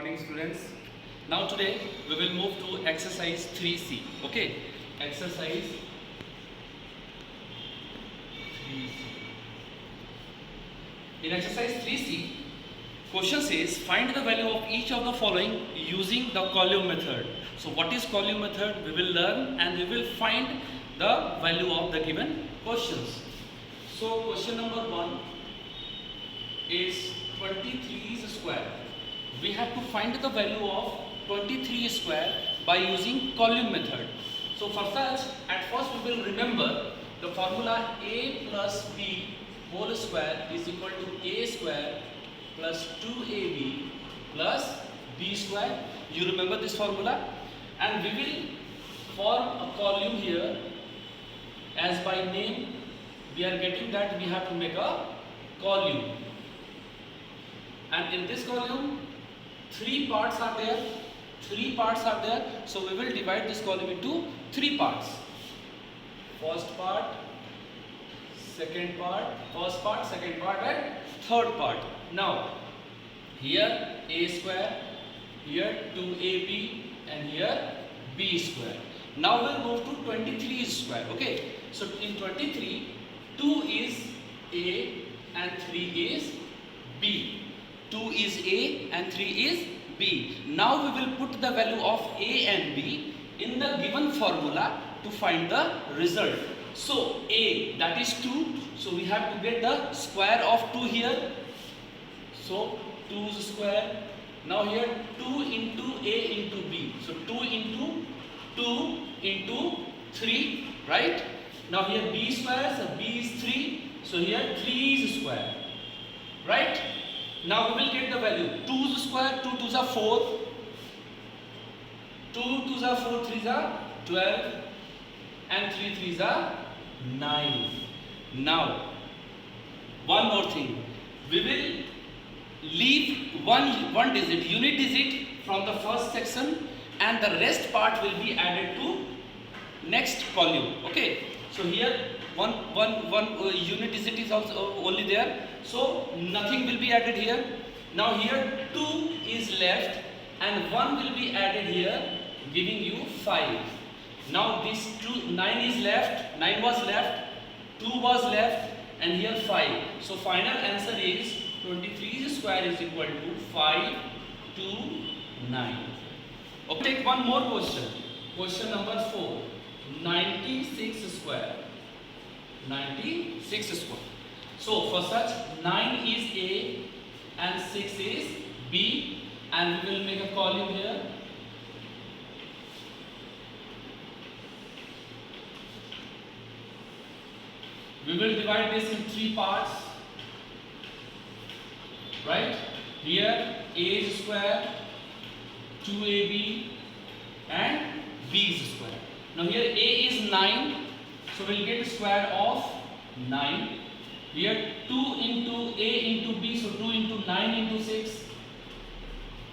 morning, students. Now today we will move to exercise 3C. Okay, exercise 3C. In exercise 3C, question says find the value of each of the following using the column method. So what is column method? We will learn and we will find the value of the given questions. So question number 1 is 23 square. We have to find the value of 23 square by using column method. So for such, at first we will remember the formula a plus b whole square is equal to a square plus 2ab plus b square. You remember this formula? And we will form a column here, as by name we are getting that we have to make a column. And in this column, three parts are there. So we will divide this column into three parts. First part, second part, first part, second part, and third part. Now, here a square, here 2ab, and here b square. Now we'll move to 23 square. Okay. So in 23, 2 is a and 3 is b. 2 is a and 3 is b. Now we will put the value of a and b in the given formula to find the result. So a, that is 2. So we have to get the square of 2 here. So 2's square. Now here 2 into a into b. So 2 into 2 into 3, right? Now here b square, so b is 3. So here 3's square, right? Now we will get the value. 2's square, 2 2's are 4. 2 2's are 4, 3's are 12. And 3 3's are 9. Now, one more thing. We will leave one digit, unit digit from the first section, and the rest part will be added to next column. Okay. So here one unit digit is also only there. So nothing will be added here. Now here 2 is left and 1 will be added here, giving you 5. Now this 9 is left, 9 was left, 2 was left, and here 5. So final answer is 23 square is equal to 5 to 9. Okay, take one more question. Question number 4. 96 square. 96 square. So for such, 9 is A and 6 is B, and we will make a column here. We will divide this in three parts, right? Here A square, 2ab and B square. Now here A is 9, so we'll get square of 9. Here 2 into A into B, so 2 into 9 into 6.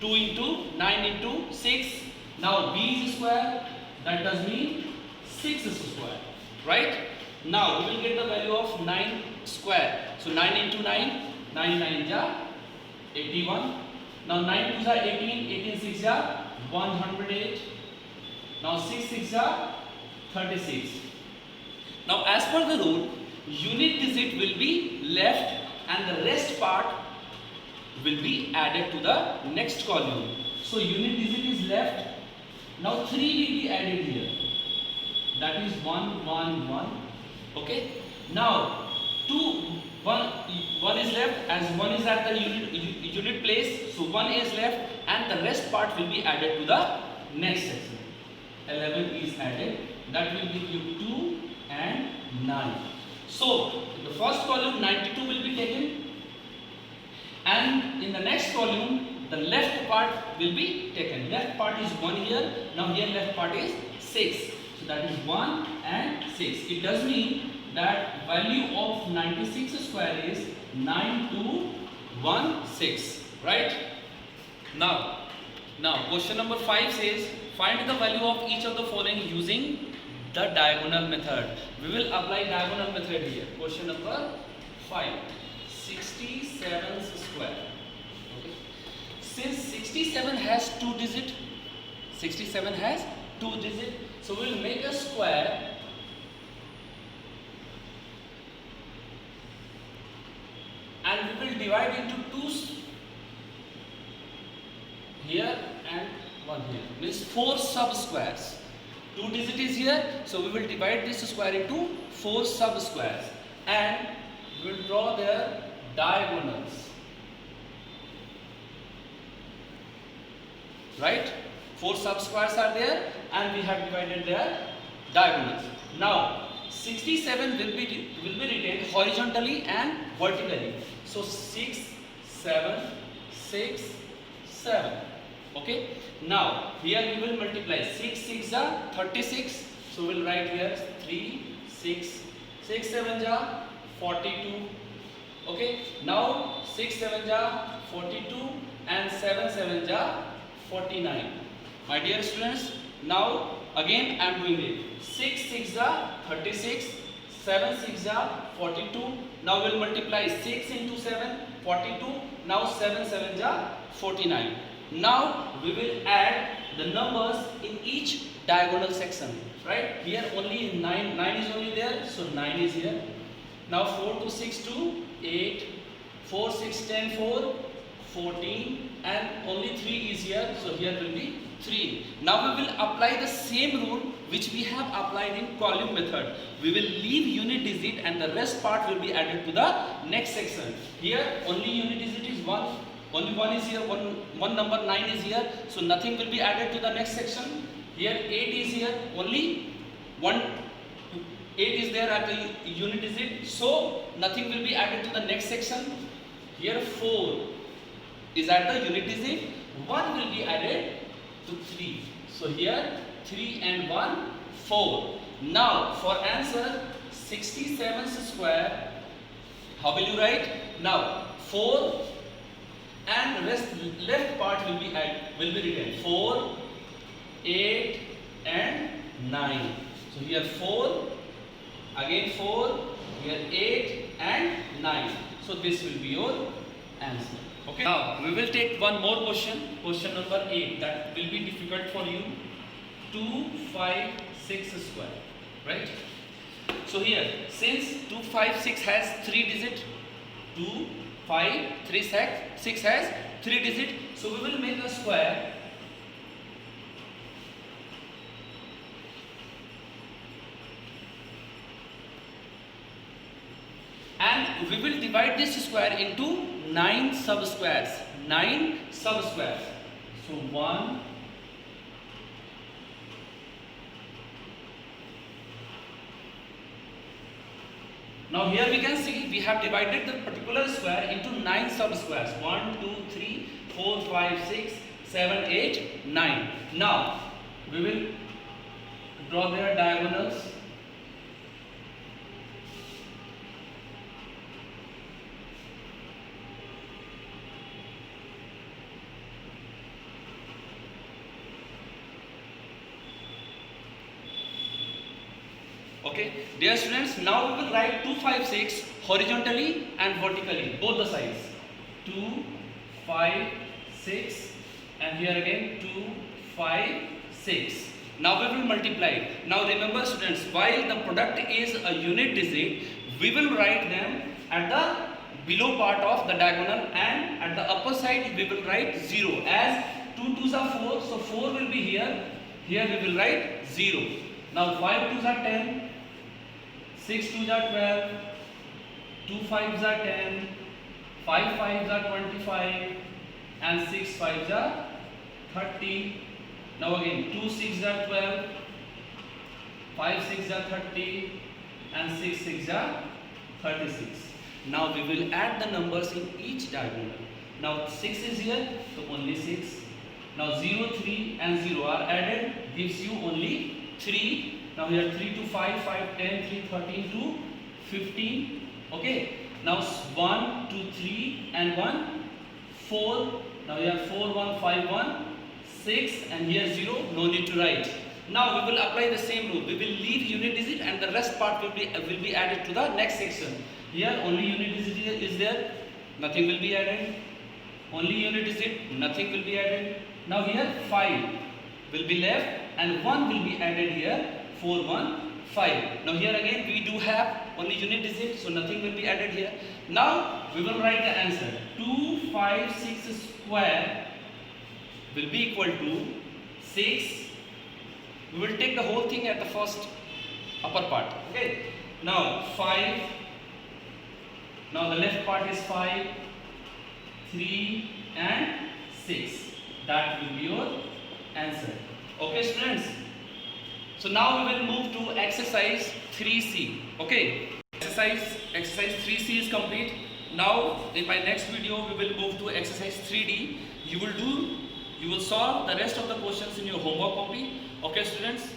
2 into 9 into 6. Now B square, that does mean 6 square, right? Now we will get the value of 9 square. So 9 into 9, 9 9 ja 81. Now 9 2 ja 18, 18 6 ja 108. Now 6 6 ja 36. Now as per the rule, unit digit will be left and the rest part will be added to the next column. So unit digit is left. Now 3 will be added here. That is 1 1 1. Okay. Now 1 is left, as 1 is at the unit place. So 1 is left and the rest part will be added to the next section. 11 is added. That will give you 2 and 9. So in the first column 92 will be taken, and in the next column the left part will be taken. Left part is 1 here. Now here left part is 6. So that is 1 and 6. It does mean that value of 96 square is 9216, right? Now question number 5 says find the value of each of the following using the diagonal method. We will apply diagonal method here. Question number 5. 67 square. Okay. Since 67 has 2 digit. 67 has 2 digit. So we will make a square and we will divide into 2 here and 1 here. Means 4 sub squares. 2 digit is here, so we will divide this square into 4 sub squares and we will draw their diagonals. Right? 4 sub squares are there and we have divided their diagonals. Now 67 will be written horizontally and vertically. So 6, 7, 6, 7. Okay. Now here we will multiply. 6 6 are 36. So we will write here 3, 6, 6 7 are 42. Okay. Now 6 7 are 42 and 7 7 are 49. My dear students, now again I am doing it. 6 6 are 36, 7 6 are 42. Now we will multiply 6 into 7, 42. Now 7 7 are 49. Now we will add the numbers in each diagonal section. Right? Here only 9 is only there, so 9 is here. Now 4 2 6 2 8, 4 6 10 4, 14, and only 3 is here, so here will be 3. Now we will apply the same rule which we have applied in column method. We will leave unit digit and the rest part will be added to the next section. Here only unit digit is 1. Only 1 is here, one number 9 is here, so nothing will be added to the next section. Here 8 is here, only 8 is there at the unit digit, so nothing will be added to the next section. Here 4 is at the unit digit, 1 will be added to 3. So here 3 and 1, 4. Now for answer 67 square, how will you write? Now 4 and left part will be written 4, 8 and 9. So here 4, again 4, here 8 and 9. So this will be your answer. Okay. Now we will take one more question, question number 8. That will be difficult for you. 2 5 6 square, right? So here since 2 5 6 has 3 digit, 2 5 3 6 has 3 digit, so we will make a square and we will divide this square into 9 sub squares. 9 sub squares. So 1, now here we can see we have divided the particular square into 9 sub squares. 1, 2, 3, 4, 5, 6, 7, 8, 9. Now we will draw their diagonals. Okay, dear students, now we will write 2 5 6 horizontally and vertically, both the sides. 2 5 6 and here again 2 5 6. Now we will multiply. Now remember students, while the product is a unit digit, we will write them at the below part of the diagonal and at the upper side we will write 0. As 2 2s are 4, so 4 will be here. Here we will write 0. Now 5 2s are 10. 6 2s are 12, 2 5s are 10, 5 5s are 25 and 6 5s are 30. Now again 2 6s are 12, 5 6s are 30 and 6 6s are 36. Now we will add the numbers in each diagonal. Now 6 is here, so only 6. Now 0, 3 and 0 are added, gives you only 3. Now here 3 to 5, 5, 10, 3, 13 to 15. Okay. Now 1, 2, 3 and 1, 4. Now here 4, 1, 5, 1, 6 and here 0. No need to write. Now we will apply the same rule. We will leave unit digit and the rest part will be added to the next section. Here only unit digit is there. Nothing will be added. only unit digit, nothing will be added. Now here 5 will be left and 1 will be added here. 4, 1, 5. Now here again we do have only unit digit, so nothing will be added here. Now we will write the answer. 256 square will be equal to 6. We will take the whole thing at the first upper part. Okay. Now 5. Now the left part is 5, 3 and 6. That will be your answer. Okay students. So now we will move to exercise 3C. Okay. Exercise 3C is complete. Now in my next video we will move to exercise 3D. You will solve the rest of the questions in your homework copy. Okay students.